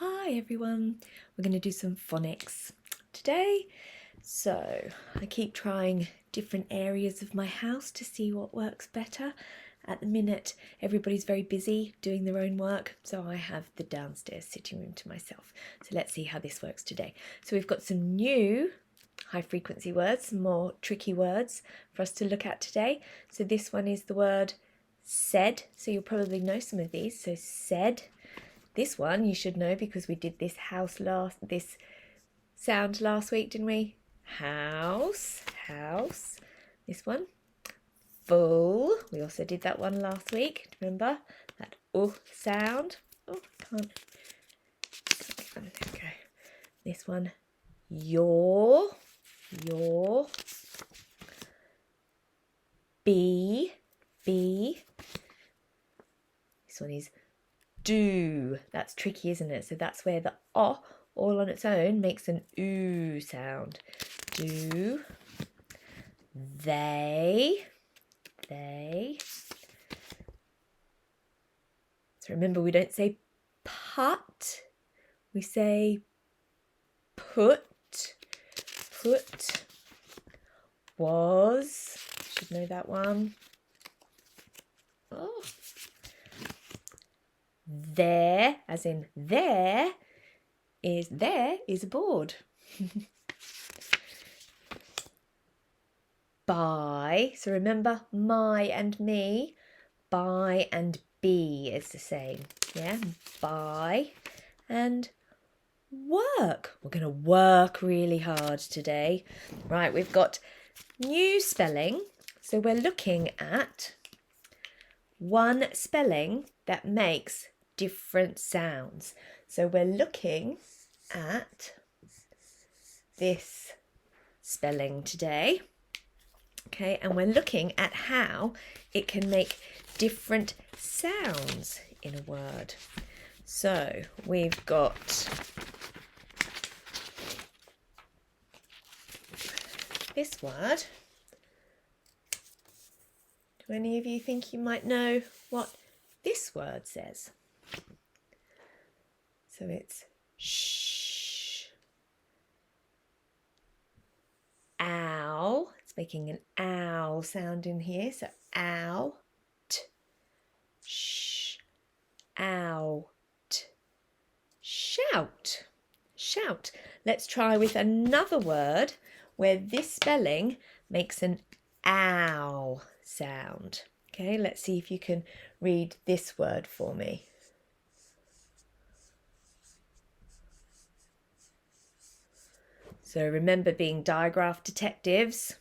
Hi everyone, we're going to do some phonics today. So I keep trying different areas of my house to see what works better. At the minute everybody's very busy doing their own work, so I have the downstairs sitting room to myself. So let's see how this works today. So we've got some new high frequency words, some more tricky words for us to look at today. So this one is the word said, so you'll probably know some of these. So said. This one you should know because we did this sound last week, didn't we? House. This one. Full. We also did that one last week. Remember that sound? Oh, I can't. There we go. This one. Your. Be. This one is do. That's tricky, isn't it? So that's where the all on its own makes an oo sound. Do. They. So remember, we don't say put, we say put. Was. Should know that one. Oh. There, as in there is a board. By, so remember my and me, by and be is the same. Yeah, by. And work. We're going to work really hard today. Right, we've got new spelling. So we're looking at one spelling that makes different sounds. So we're looking at this spelling today. Okay, and we're looking at how it can make different sounds in a word. So we've got this word. Do any of you think you might know what this word says? So it's shh. Ow. It's making an ow sound in here. So ow. T. Shh. Ow. T. Shout. Shout. Let's try with another word where this spelling makes an ow sound. Okay, let's see if you can read this word for me. So remember being digraph detectives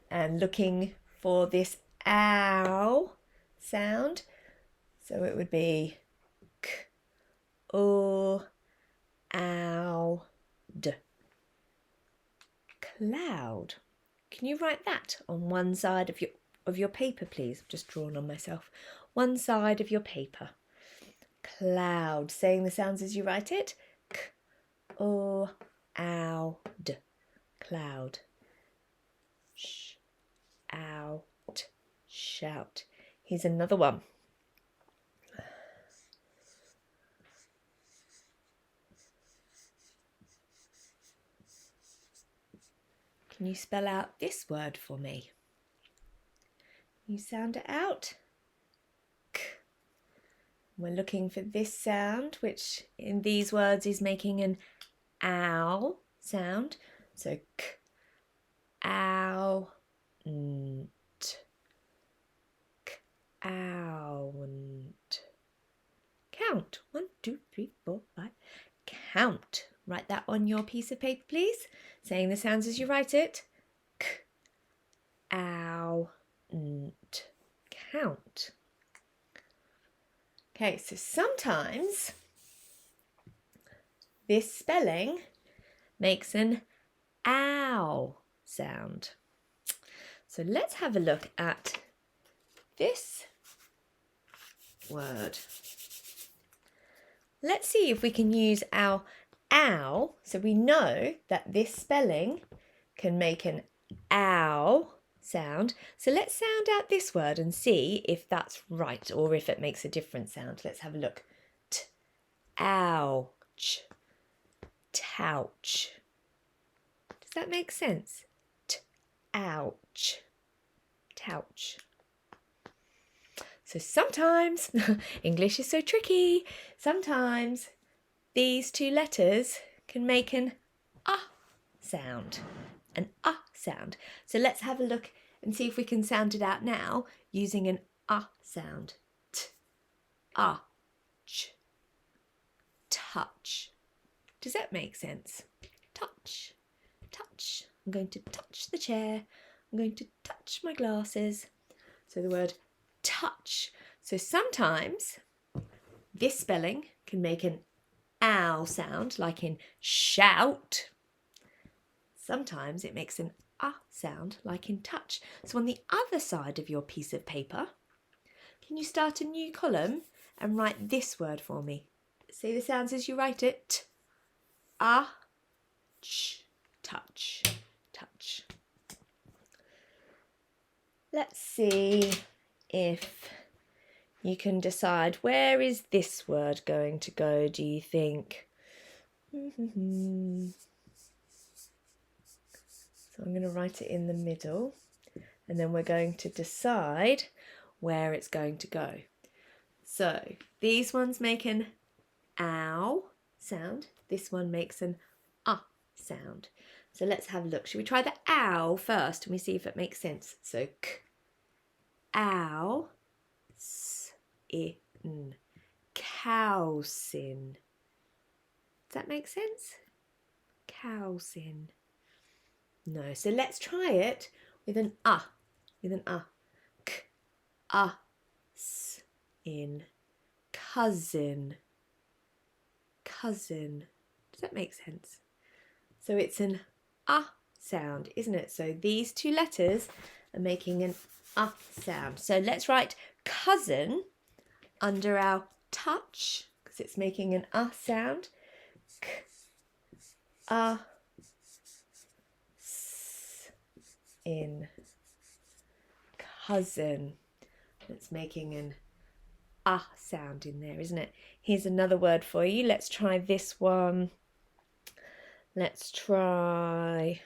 and looking for this ow sound. So it would be k, o, ow, d. Cloud. Can you write that on one side of your paper, please? I've just drawn on myself. One side of your paper. Cloud. Saying the sounds as you write it. K, o, ow, d. Cloud. Sh, ow, t. Shout. Here's another one. Can you spell out this word for me? Can you sound it out? K. We're looking for this sound, which in these words is making an ow sound. So k, ow, nt, k, ow, nt. Count. 1, 2, 3, 4, 5. Count. Write that on your piece of paper, please. Saying the sounds as you write it. K, ow, nt. Count. Okay, so sometimes this spelling makes an ow sound. So let's have a look at this word. Let's see if we can use our ow. So we know that this spelling can make an ow sound. So let's sound out this word and see if that's right or if it makes a different sound. Let's have a look. T, ouch, touch. Does that make sense? T, ouch, touch. So sometimes, English is so tricky, sometimes these two letters can make an sound, an sound. So let's have a look and see if we can sound it out now using an sound. T, ch, touch. Does that make sense? Touch, touch. I'm going to touch the chair. I'm going to touch my glasses. So the word touch. So sometimes this spelling can make an ow sound, like in shout. Sometimes it makes an sound, like in touch. So on the other side of your piece of paper, can you start a new column and write this word for me? Say the sounds as you write it. Ch, touch, touch. Let's see if you can decide, where is this word going to go, do you think? So I'm going to write it in the middle, and then we're going to decide where it's going to go. So these ones make an ow sound. This one makes an sound. So let's have a look. Should we try the ow first and we see if it makes sense? So k, ow, sin, cowsin. Does that make sense? Cowsin. No. So let's try it with an K, in, cousin. Cousin. Does that make sense? So it's an sound, isn't it? So these two letters are making an sound. So let's write cousin under our touch, because it's making an sound. K, in, cousin. It's making an sound in there, isn't it? Here's another word for you. Let's try this one. Let's try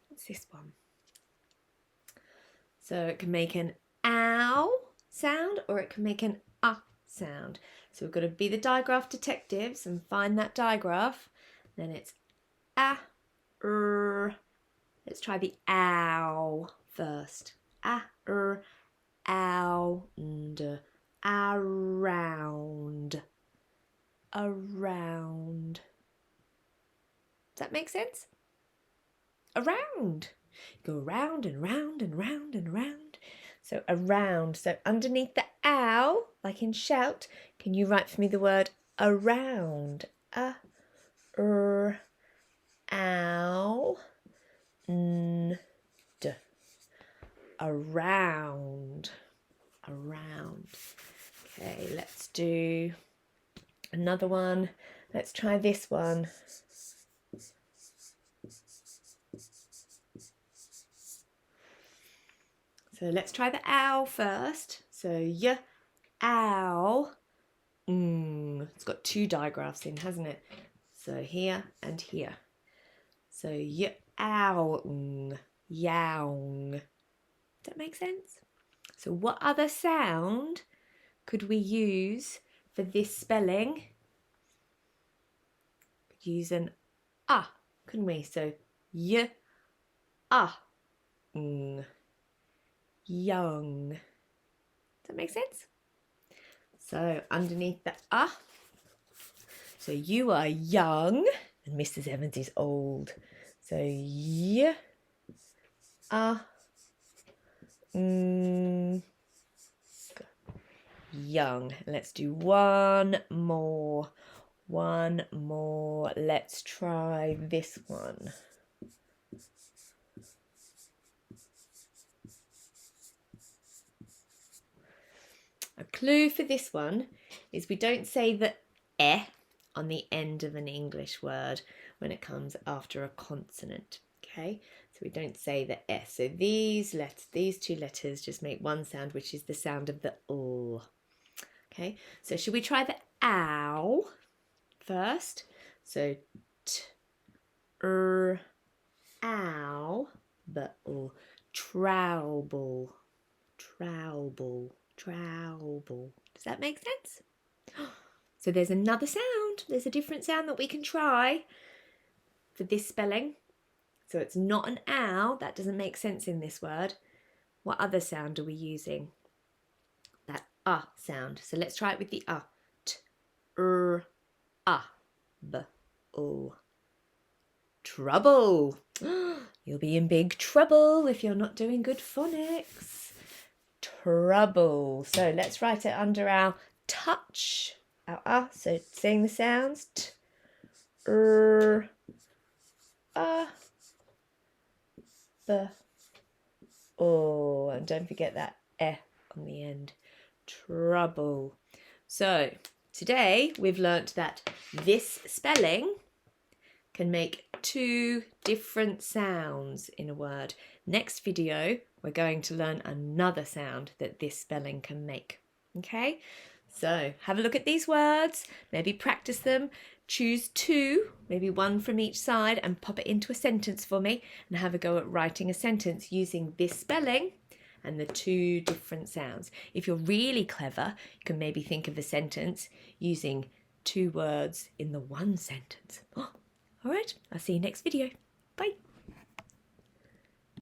what's this one? So it can make an ow sound or it can make an sound. So we've got to be the digraph detectives and find that digraph. Then it's let's try the ow first. Around, around, around. Does that make sense? Around. Go round and round and round and round. So around. So underneath the ow, like in shout, can you write for me the word around? Ow, around, around. Okay, let's do another one. Let's try this one. So let's try the ow first. So ow. It's got two digraphs in, hasn't it? So here and here. So ow, young. Does that make sense? So what other sound could we use for this spelling? Use an couldn't we? So young. Does that make sense? So underneath the so you are young and Mrs. Evans is old. So young. Let's do one more. Let's try this one. A clue for this one is we don't say the on the end of an English word when it comes after a consonant. Okay, so we don't say the S. So these two letters just make one sound, which is the sound of the L. Okay, so should we try the ow first? So t, ow, the L. Trouble, trouble, trouble. Does that make sense? So there's another sound. There's a different sound that we can try for this spelling. So it's not an ow. That doesn't make sense in this word. What other sound are we using? That sound. So let's try it with the t, b, o. Trouble. You'll be in big trouble if you're not doing good phonics. Trouble. So let's write it under our touch. Our so saying the sounds. T, b, o. And don't forget that on the end. Trouble. So today we've learnt that this spelling can make two different sounds in a word. Next video, we're going to learn another sound that this spelling can make. Okay, so have a look at these words, maybe practice them, choose two, maybe one from each side, and pop it into a sentence for me, and have a go at writing a sentence using this spelling and the two different sounds. If you're really clever, you can maybe think of a sentence using two words in the one sentence. All right, I'll see you next video.